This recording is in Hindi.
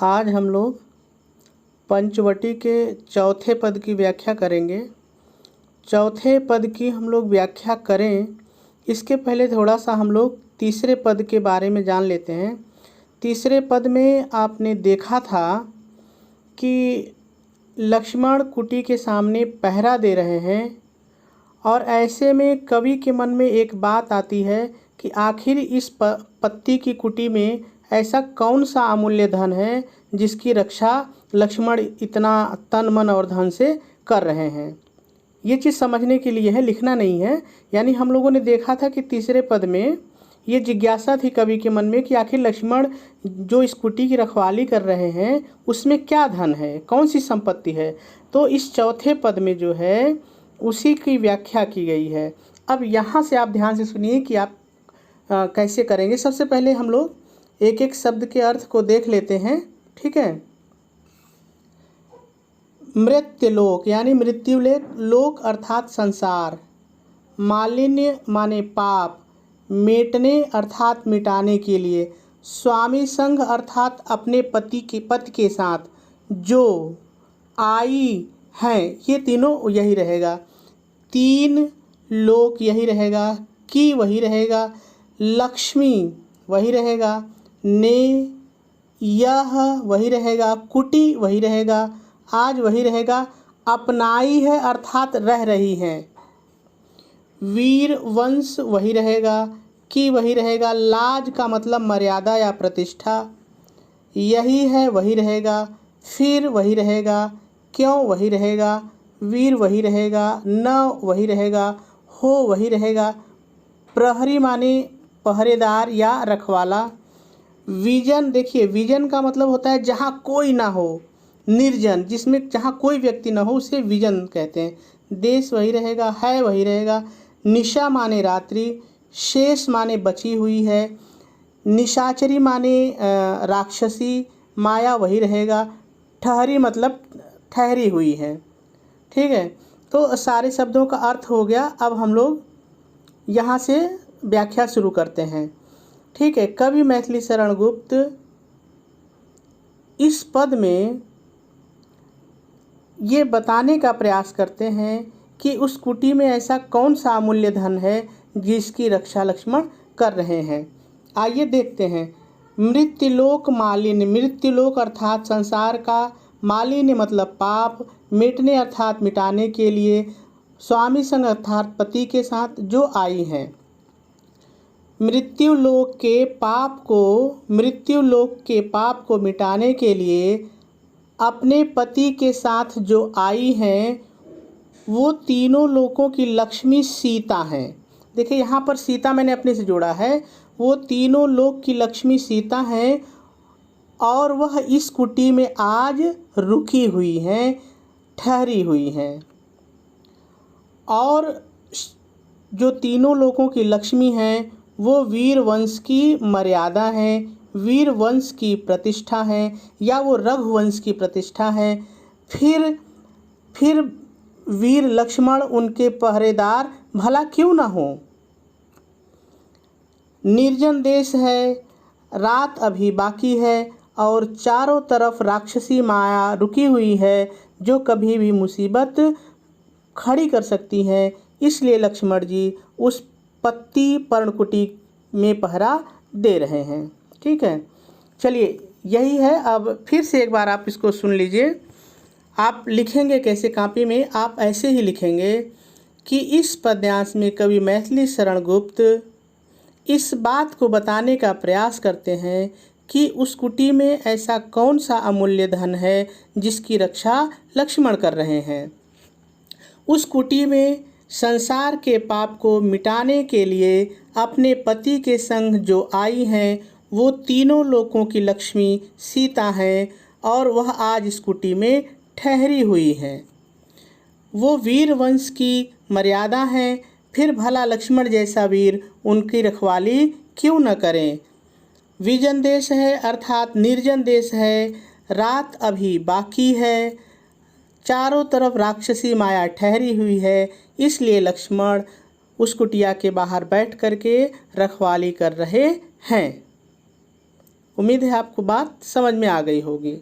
आज हम लोग पंचवटी के चौथे पद की व्याख्या करेंगे। चौथे पद की हम लोग व्याख्या करें इसके पहले थोड़ा सा हम लोग तीसरे पद के बारे में जान लेते हैं। तीसरे पद में आपने देखा था कि लक्ष्मण कुटी के सामने पहरा दे रहे हैं और ऐसे में कवि के मन में एक बात आती है कि आखिर इस पत्ती की कुटी में ऐसा कौन सा अमूल्य धन है जिसकी रक्षा लक्ष्मण इतना तन मन और धन से कर रहे हैं। ये चीज़ समझने के लिए है, लिखना नहीं है। यानी हम लोगों ने देखा था कि तीसरे पद में ये जिज्ञासा थी कवि के मन में कि आखिर लक्ष्मण जो इस कुटी की रखवाली कर रहे हैं उसमें क्या धन है, कौन सी संपत्ति है। तो इस चौथे पद में जो है उसी की व्याख्या की गई है। अब यहाँ से आप ध्यान से सुनिए कि आप कैसे करेंगे। सबसे पहले हम लोग एक एक शब्द के अर्थ को देख लेते हैं, ठीक है। मृत्युलोक यानी मृत्यु लोक अर्थात संसार, मालिन्य माने पाप, मेटने अर्थात मिटाने के लिए, स्वामी संग अर्थात अपने पति के साथ, जो आई हैं ये तीनों यही रहेगा, तीन लोक यही रहेगा, की वही रहेगा, लक्ष्मी वही रहेगा, ने यह वही रहेगा, कुटी वही रहेगा, आज वही रहेगा, अपनाई है अर्थात रह रही हैं, वीर वंश वही रहेगा, की वही रहेगा, लाज का मतलब मर्यादा या प्रतिष्ठा, यही है वही रहेगा, फिर वही रहेगा, क्यों वही रहेगा, वीर वही रहेगा, न वही रहेगा, हो वही रहेगा, प्रहरी माने पहरेदार या रखवाला, विजन देखिए विजन का मतलब होता है जहाँ कोई ना हो, निर्जन जिसमें जहाँ कोई व्यक्ति ना हो उसे विजन कहते हैं, देश वही रहेगा, है वही रहेगा, निशा माने रात्रि, शेष माने बची हुई है, निशाचरी माने राक्षसी, माया वही रहेगा, ठहरी मतलब ठहरी हुई है। ठीक है, तो सारे शब्दों का अर्थ हो गया। अब हम लोग यहाँ से व्याख्या शुरू करते हैं, ठीक है। कवि मैथिली शरण गुप्त इस पद में ये बताने का प्रयास करते हैं कि उस कुटी में ऐसा कौन सा अमूल्य धन है जिसकी रक्षा लक्ष्मण कर रहे हैं। आइए देखते हैं। मृत्युलोक मालिन्य, मृत्युलोक अर्थात संसार का, मालिन्य मतलब पाप, मिटने अर्थात मिटाने के लिए, स्वामी संग अर्थात पति के साथ, जो आई हैं। मृत्युलोक के पाप को मिटाने के लिए अपने पति के साथ जो आई हैं वो तीनों लोकों की लक्ष्मी सीता हैं। देखिए यहाँ पर सीता मैंने अपने से जोड़ा है, वो तीनों लोक की लक्ष्मी सीता हैं और वह इस कुटी में आज रुकी हुई हैं, ठहरी हुई हैं। और जो तीनों लोकों की लक्ष्मी हैं वो वीर वंश की मर्यादा है, वीर वंश की प्रतिष्ठा है, या वो रघुवंश की प्रतिष्ठा है। फिर वीर लक्ष्मण उनके पहरेदार भला क्यों ना हो। निर्जन देश है, रात अभी बाकी है और चारों तरफ राक्षसी माया रुकी हुई है जो कभी भी मुसीबत खड़ी कर सकती है। इसलिए लक्ष्मण जी उस पत्ती पर्णकुटी में पहरा दे रहे हैं, ठीक है। चलिए यही है। अब फिर से एक बार आप इसको सुन लीजिए। आप लिखेंगे कैसे कॉपी में, आप ऐसे ही लिखेंगे कि इस पद्यांश में कवि मैथिली शरण गुप्त इस बात को बताने का प्रयास करते हैं कि उस कुटी में ऐसा कौन सा अमूल्य धन है जिसकी रक्षा लक्ष्मण कर रहे हैं। उस कुटी में संसार के पाप को मिटाने के लिए अपने पति के संग जो आई हैं वो तीनों लोकों की लक्ष्मी सीता हैं और वह आज इस कुटी में ठहरी हुई हैं। वो वीर वंश की मर्यादा हैं, फिर भला लक्ष्मण जैसा वीर उनकी रखवाली क्यों न करें। विजन देश है अर्थात निर्जन देश है, रात अभी बाकी है, चारों तरफ राक्षसी माया ठहरी हुई है, इसलिए लक्ष्मण उस कुटिया के बाहर बैठ करके रखवाली कर रहे हैं। उम्मीद है आपको बात समझ में आ गई होगी।